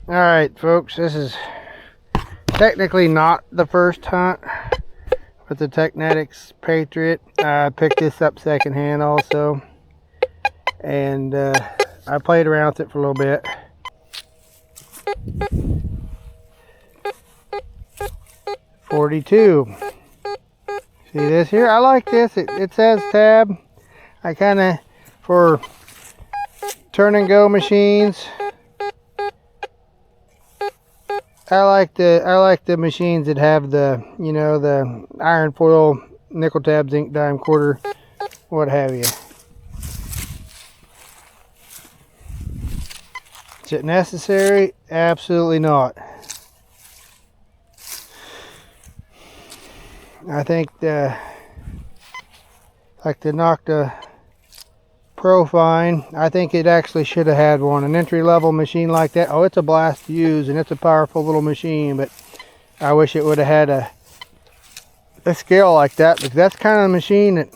Alright folks, this is technically not the first hunt with the Teknetics Patriot. I picked this up secondhand also, and I played around with it for a little bit. .42. See this here? I like this. It says tab. I kind of, for turn and go machines, I like the machines that have the, you know, the iron foil, nickel tab, zinc dime, quarter, what have you. Is it necessary? Absolutely not. I think like the Nocta Profine, I think it actually should have had one. An entry-level machine like that. Oh, it's a blast to use, and it's a powerful little machine, but I wish it would have had a scale like that, because that's kind of the machine that,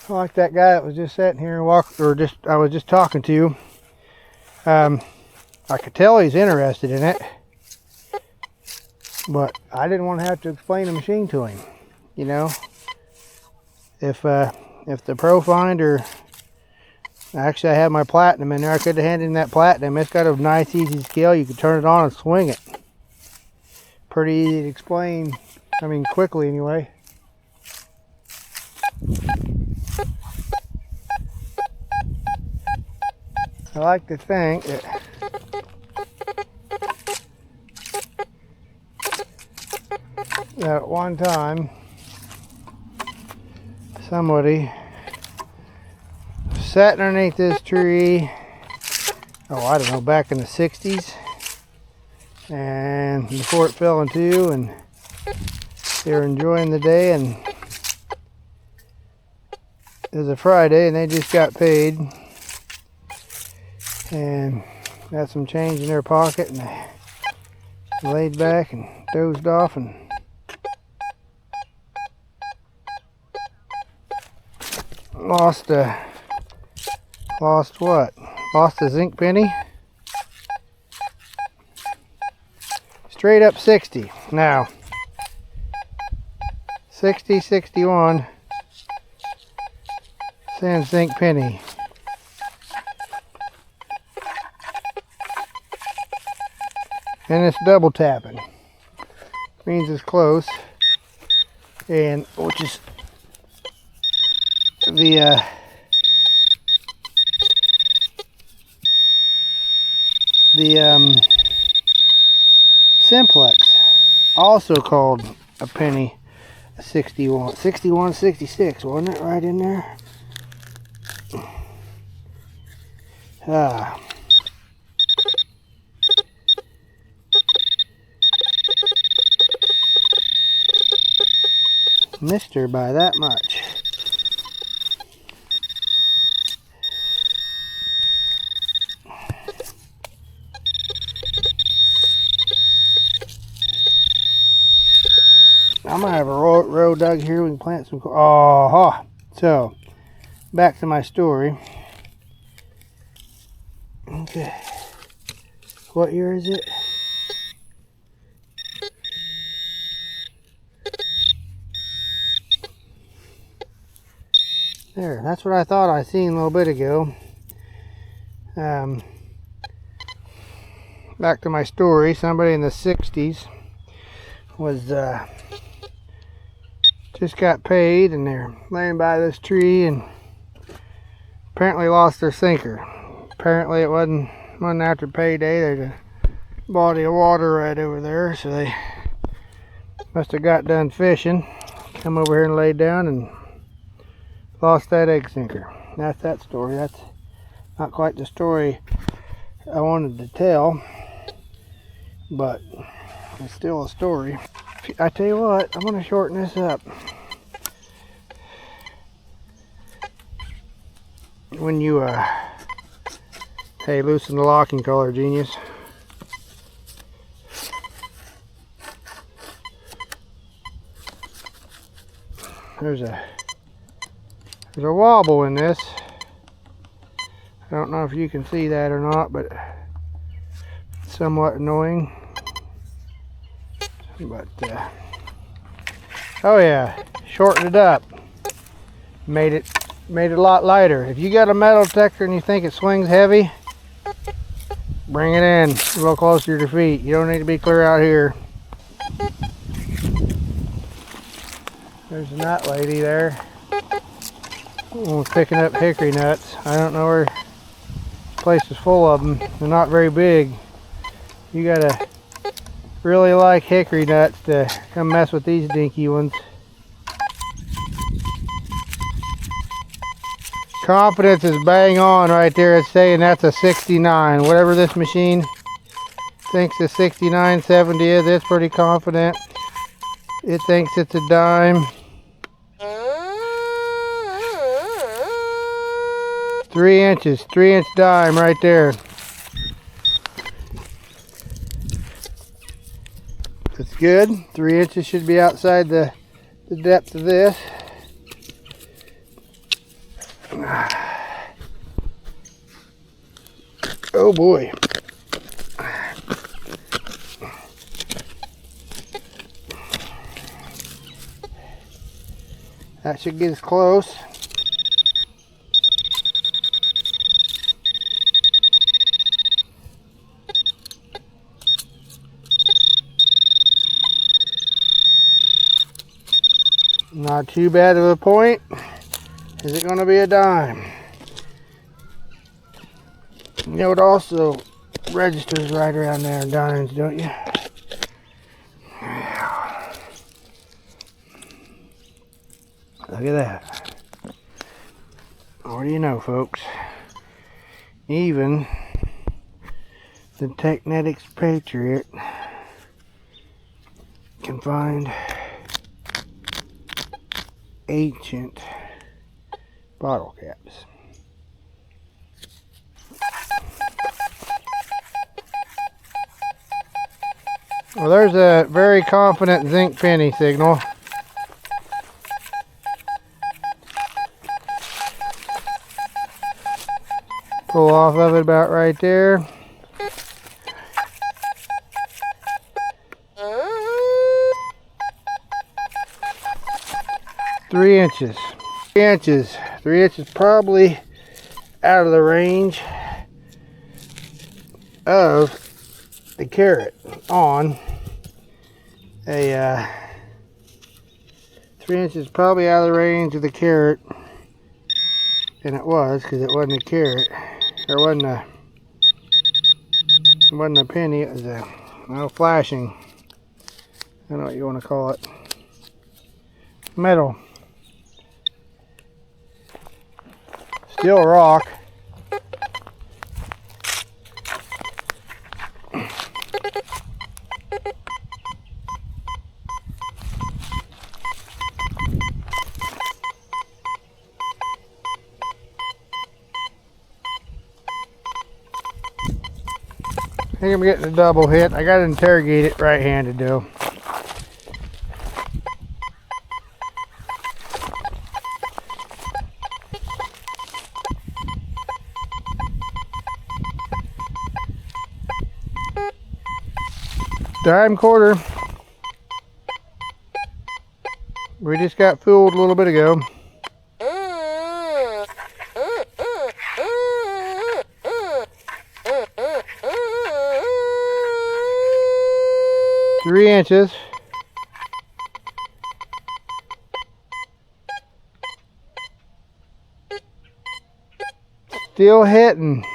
like that guy that was just sitting here and I was just talking to. I could tell he's interested in it, but I didn't want to have to explain the machine to him. You know, if the Profine, or actually I have my Platinum in there, I could have handed him that Platinum. It's got a nice easy scale. You can turn it on and swing it. Pretty easy to explain. I mean, quickly anyway. I like to think that at one time somebody sat underneath this tree, oh, I don't know, back in the 60s, and before it fell in two, and they were enjoying the day, and it was a Friday and they just got paid and got some change in their pocket, and they laid back and dozed off and lost what? Lost a zinc penny. Straight up 60. Now 60, 61 cents zinc penny. And it's double tapping. Means it's close. And which is the simplex, also called a penny, a 61, 66, wasn't it, right in there? Missed her by that much. I'm gonna have a row dug here. We can plant some. Oh, so back to my story. Okay, what year is it? There, that's what I thought I seen a little bit ago. Back to my story. Somebody in the 60s was just got paid, and they're laying by this tree and apparently lost their sinker. Apparently it wasn't after payday. There's a body of water right over there, so they must have got done fishing, come over here and laid down and lost that egg sinker. That's that story. That's not quite the story I wanted to tell, but it's still a story. I tell you what, I'm going to shorten this up. When you hey, loosen the locking collar, genius. There's a wobble in this. I don't know if you can see that or not, but somewhat annoying. But, oh yeah, shortened it up. Made it a lot lighter. If you got a metal detector and you think it swings heavy, bring it in a little closer to your feet. You don't need to be clear out here. There's a nut lady there. Picking up hickory nuts. I don't know where. This place is full of them. They're not very big. You gotta really like hickory nuts to come mess with these dinky ones. Confidence is bang on right there. It's saying that's a 69. Whatever this machine thinks a 6970 is, it's pretty confident. It thinks it's a dime. 3 inches, 3-inch dime right there. That's good. 3 inches should be outside the depth of this. Oh boy. That should get us close. Not too bad of a point. Is it going to be a dime? You know, it also registers right around there in dimes, don't you? Look at that. What do you know, folks? Even the Teknetics Patriot can find ancient bottle caps. Well, there's a very confident zinc penny signal. Pull off of it about right there. Three inches. 3 inches probably out of the range of the carrot on a 3 inches probably out of the range of the carrot, and it was, because it wasn't a carrot, or wasn't a penny. It was a flashing, I don't know what you want to call it, metal. Still rock. I think I'm getting a double hit. I gotta interrogate it right-handed though. Dime quarter. We just got fooled a little bit ago. Three inches. Still hitting.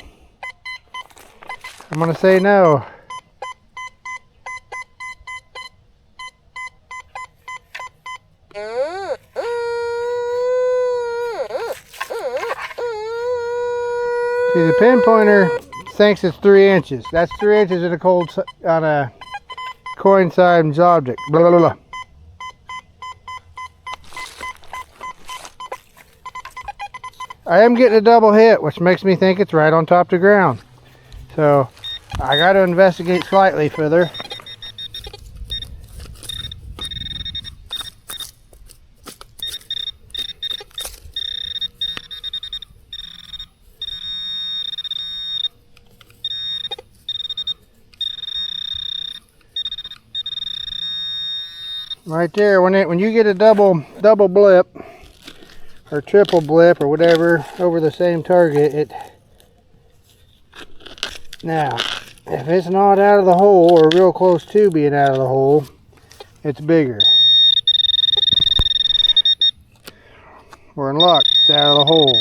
I'm gonna say no. See, the pinpointer thinks it's 3 inches. That's 3 inches in a on a coin-sized object. Blah, blah, blah. I am getting a double hit, which makes me think it's right on top of the ground. So I got to investigate slightly further. Right there, when you get a double blip or triple blip or whatever over the same target, now if it's not out of the hole or real close to being out of the hole, it's bigger. We're in luck, it's out of the hole.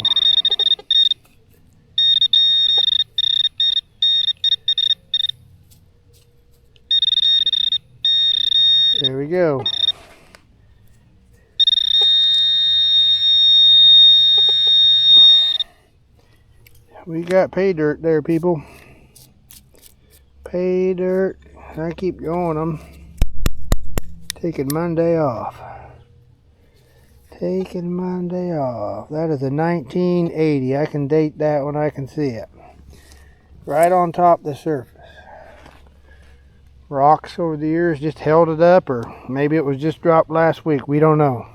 There we go. We got pay dirt there, people. Pay dirt. I keep going. I'm taking Monday off. Taking Monday off. That is a 1980. I can date that when I can see it. Right on top of the surface. Rocks over the years just held it up, or maybe it was just dropped last week. We don't know.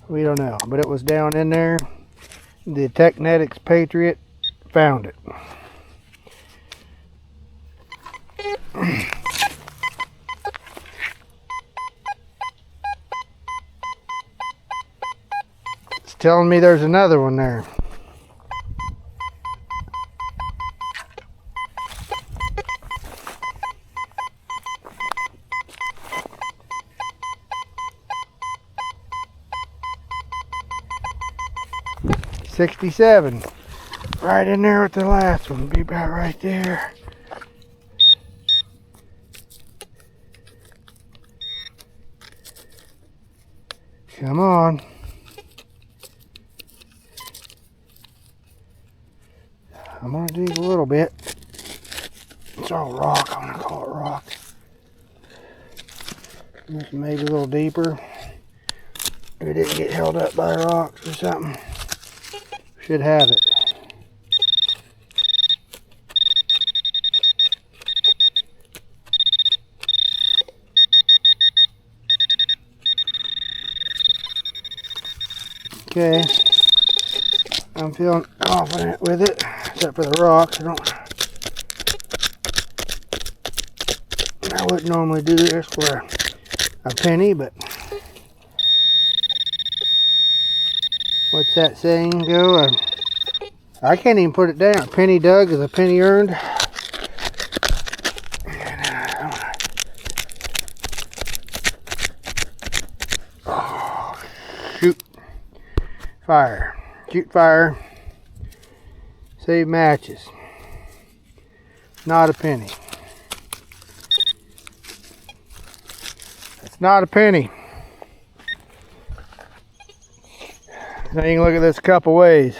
We don't know. But it was down in there. The Teknetics Patriot found it. It's telling me there's another one there. $67, right in there with the last one. Be about right there. Come on. I'm gonna dig a little bit. It's all rock. I'm gonna call it rock. This maybe a little deeper. If it didn't get held up by rocks or something, should have it. Okay, I'm feeling confident with it, except for the rocks. I wouldn't normally do this for a penny, but what's that saying go? I can't even put it down. A penny dug is a penny earned. Oh, shoot. Fire. Shoot fire. Save matches. Not a penny. It's not a penny. Now you can look at this a couple ways.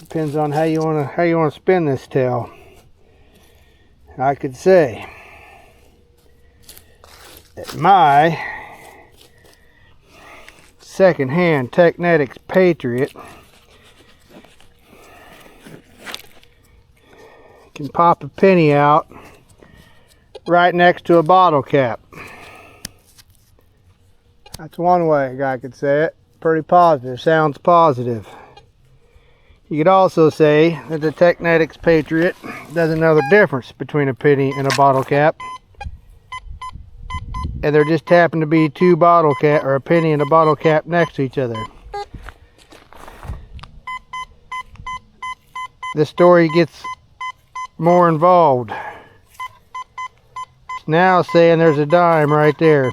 Depends on how you want to spin this tale. I could say that my second-hand Teknetics Patriot can pop a penny out right next to a bottle cap. That's one way a guy could say it. Pretty positive. Sounds positive. You could also say that the Teknetics Patriot doesn't know the difference between a penny and a bottle cap. And there just happen to be two bottle cap, or a penny and a bottle cap next to each other. This story gets more involved. It's now saying there's a dime right there.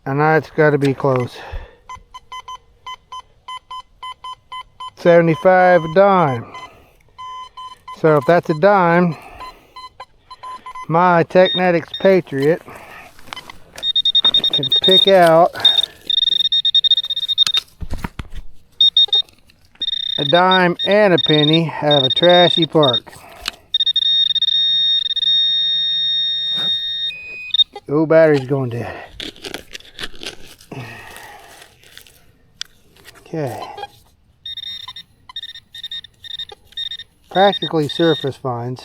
And that's got to be close. 75 a dime. So if that's a dime, my Teknetics Patriot can pick out a dime and a penny out of a trashy park. Oh, battery's going dead. Okay. Practically surface finds.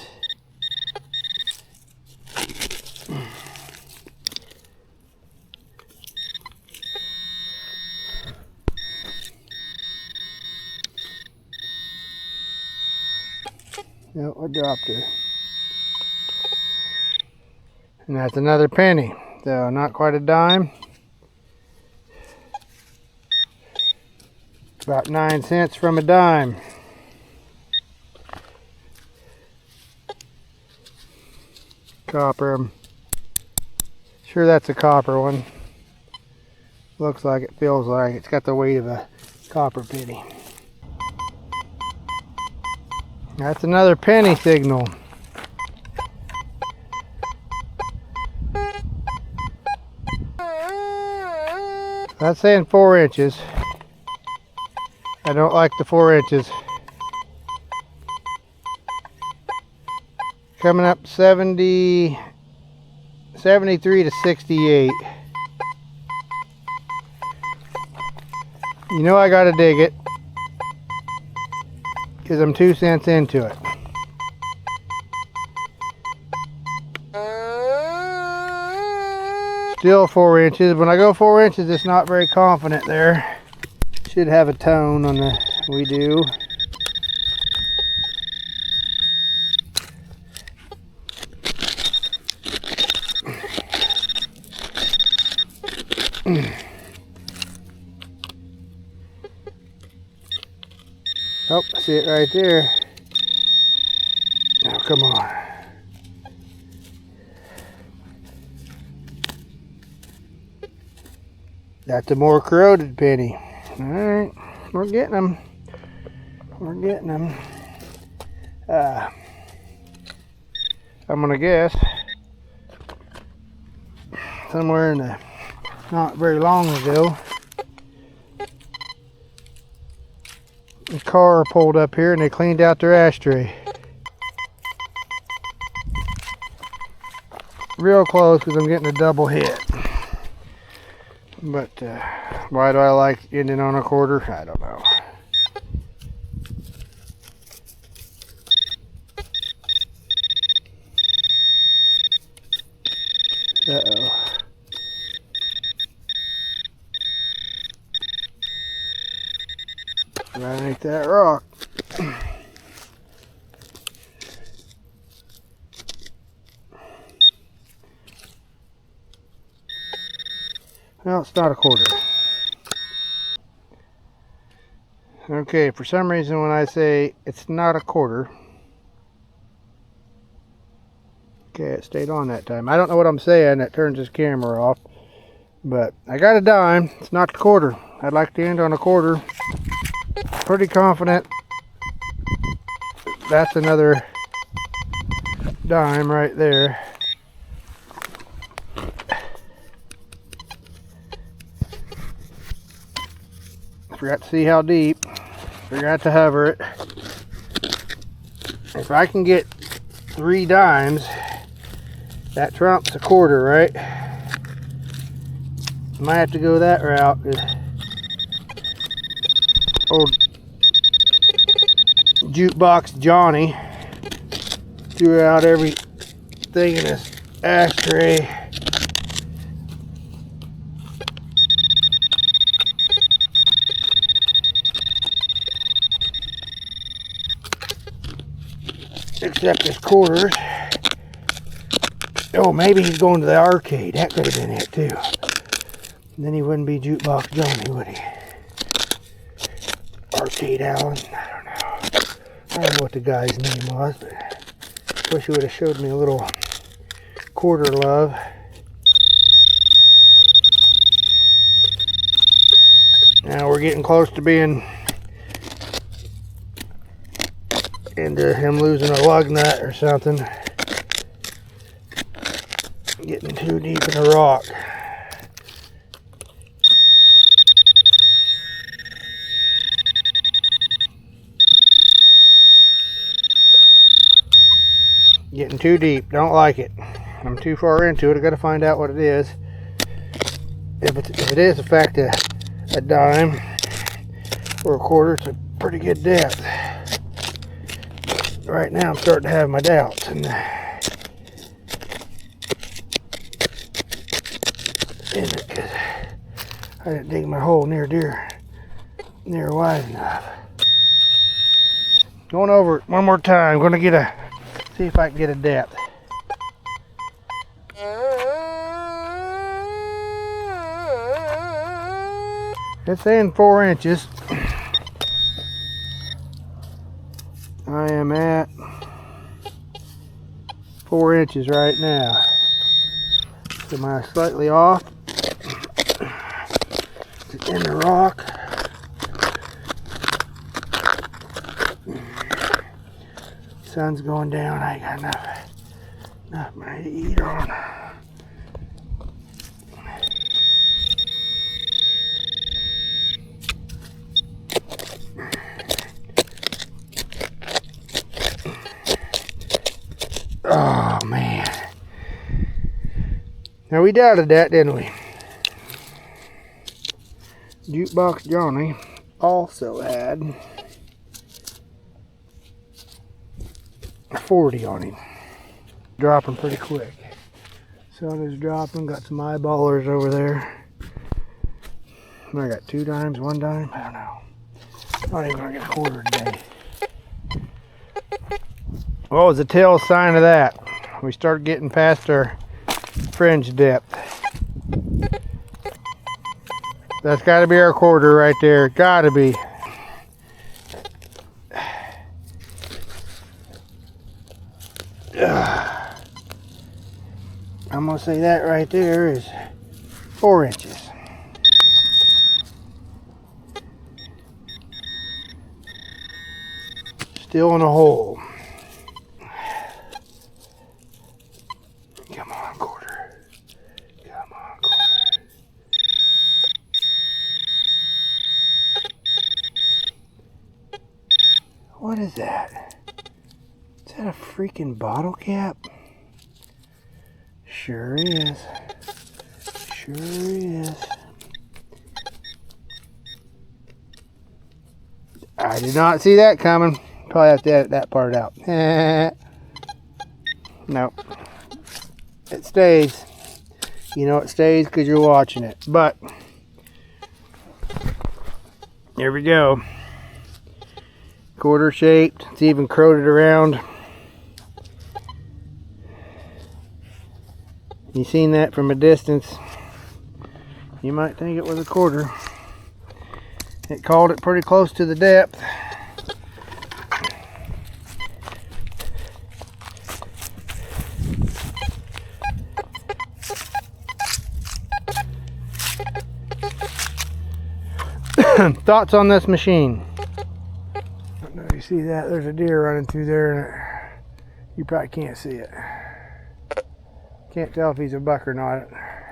No, I dropped her. And that's another penny. So not quite a dime. About 9 cents from a dime. Copper. I'm sure that's a copper one. Looks like it, feels like it's got the weight of a copper penny. That's another penny signal. That's saying 4 inches. I don't like the 4 inches. Coming up 73 to 68. You know I gotta dig it, because I'm 2 cents into it. Still 4 inches. When I go 4 inches, it's not very confident there. Should have a tone on the, we do. Oh, I see it right there. Now, come on. That's a more corroded penny. Alright, we're getting them. We're getting them. I'm gonna guess somewhere in the, not very long ago, the car pulled up here and they cleaned out their ashtray. Real close because I'm getting a double hit. But why do I like ending on a quarter? I don't know. Uh-oh. That ain't that rock. Well, it's not a quarter. Okay, for some reason when I say it's not a quarter, okay, it stayed on that time. I don't know what I'm saying, that turns this camera off. But I got a dime, it's not a quarter. I'd like to end on a quarter. Pretty confident that's another dime right there. Forgot to see how deep. Forgot to hover it. If I can get 3 dimes, that trumps a quarter, right? Might have to go that route. Old jukebox Johnny threw out everything in his ashtray. Except his quarters. Oh, maybe he's going to the arcade. That could have been it too. Then he wouldn't be Jukebox Johnny, would he? Arcade Allen. I don't know. I don't know what the guy's name was, but wish he would have showed me a little quarter love. Now we're getting close to being into him losing a lug nut or something. Getting too deep in the rock. Getting too deep, don't like it. I'm too far into it, I gotta find out what it is. If it is in fact a dime or a quarter, it's a pretty good depth. Right now I'm starting to have my doubts, and because I didn't dig my hole near wide enough. Going over it one more time. I'm gonna see if I can get a depth. It's saying 4 inches. I am at 4 inches right now. So am I slightly off? It's in the rock. Sun's going down. I got enough money to eat on. Oh man. Now we doubted that, didn't we? Jukebox Johnny also had a 40 on him. Dropping pretty quick. Sun is dropping, got some eyeballers over there. I got 2 dimes, 1 dime, I don't know. Not even gonna get a quarter today. What was the tail sign of that? We start getting past our fringe depth. That's got to be our quarter right there. Got to be. I'm going to say that right there is 4 inches. Still in a hole. Come on, quarter. Come on, quarter. What is that? Is that a freaking bottle cap? Sure is. Sure is. I did not see that coming. Probably have to edit that part out. Nope. It stays. You know it stays because you're watching it. But here we go. Quarter shaped. It's even coated around. You seen that from a distance. You might think it was a quarter. It called it pretty close to the depth. Thoughts on this machine? I don't know if you see that. There's a deer running through there, and you probably can't see it. Can't tell if he's a buck or not.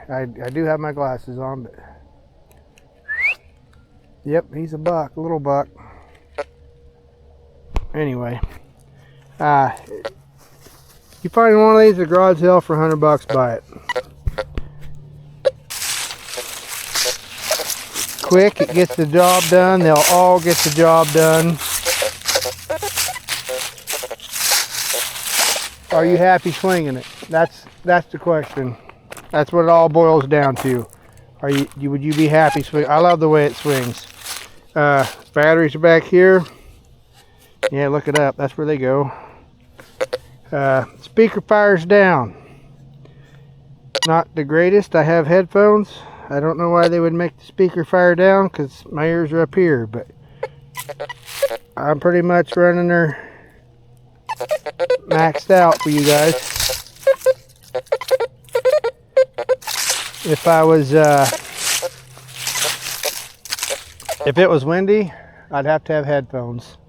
I do have my glasses on, but yep, he's a buck, a little buck. Anyway, you find one of these at garage sale for $100, buy it. Quick, it gets the job done. They'll all get the job done. Are you happy swinging it? That's the question. That's what it all boils down to. Would you be happy swinging? I love the way it swings. Batteries are back here. Yeah, look it up. That's where they go. Speaker fires down. Not the greatest. I have headphones. I don't know why they would make the speaker fire down because my ears are up here, but I'm pretty much running her maxed out for you guys. If it was windy, I'd have to have headphones.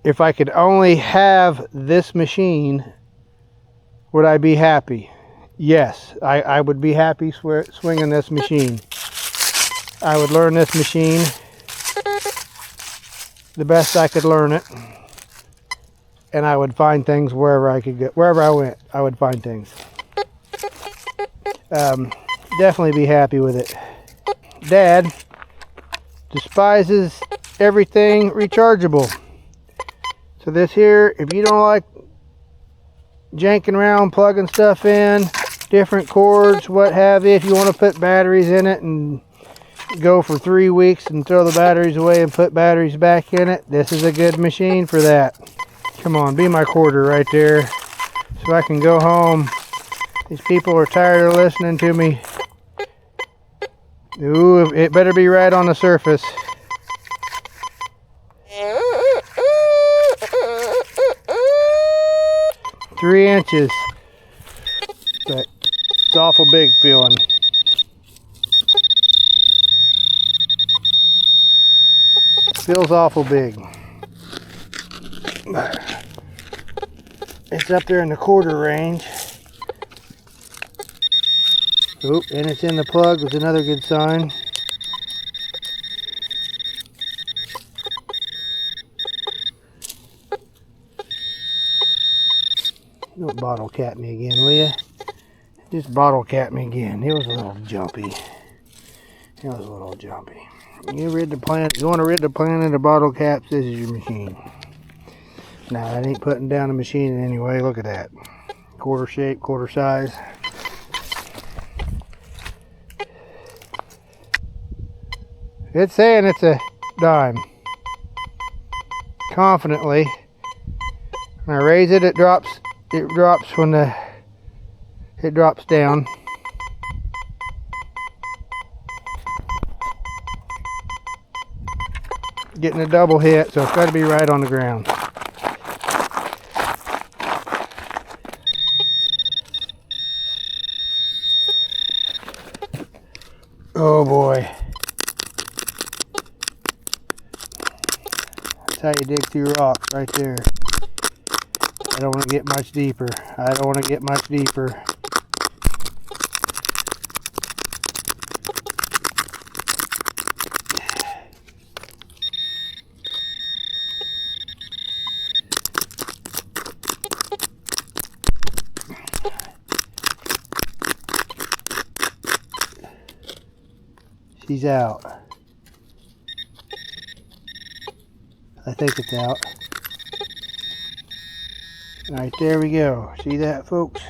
If I could only have this machine, would I be happy? Yes, I would be happy swinging this machine. I would learn this machine the best I could learn it, and I would find things wherever I could get. Wherever I went, I would find things. Definitely be happy with it. Dad despises everything rechargeable. So this here, if you don't like janking around, plugging stuff in, different cords, what have you, if you want to put batteries in it and go for 3 weeks and throw the batteries away and put batteries back in it, this is a good machine for that. Come on, be my quarter right there so I can go home. These people are tired of listening to me Ooh, it better be right on the surface. Three inches. But it's awful big feeling. Feels awful big. It's up there in the quarter range. Oop, and it's in the plug, with another good sign. Don't bottle cap me again, will ya? Just bottle cap me again. It was a little jumpy. It was a little jumpy. You want to rid the planet of bottle caps, this is your machine. Now, that ain't putting down the machine in any way. Look at that. Quarter shape, quarter size. It's saying it's a dime. Confidently. When I raise it, it drops when it drops down. Getting a double hit, so it's got to be right on the ground. Oh boy. That's how you dig through rocks, right there. I don't want to get much deeper. I don't want to get much deeper. She's out. I think it's out. Alright, there we go. See that, folks?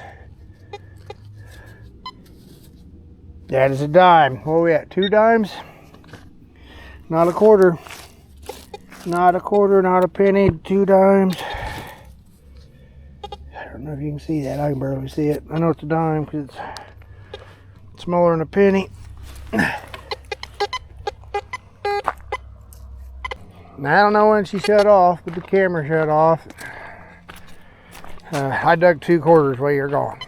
That is a dime. What are we at? 2 dimes? Not a quarter. Not a quarter, not a penny. 2 dimes. I don't know if you can see that. I can barely see it. I know it's a dime because it's smaller than a penny. Now, I don't know when she shut off, but the camera shut off. I dug 2 quarters while you're gone.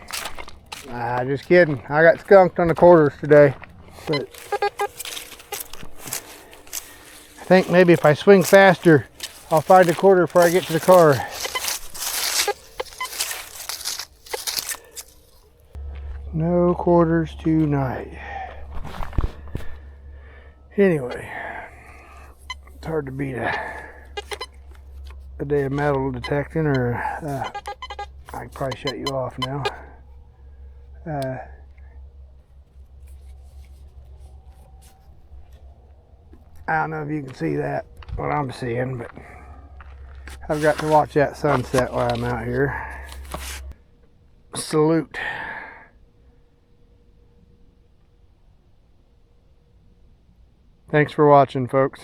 Just kidding. I got skunked on the quarters today. But I think maybe if I swing faster, I'll find a quarter before I get to the car. No quarters tonight. Anyway. It's hard to beat a day of metal detecting, or I can probably shut you off now. I don't know if you can see that, what I'm seeing, but I've got to watch that sunset while I'm out here. Salute. Thanks for watching, folks.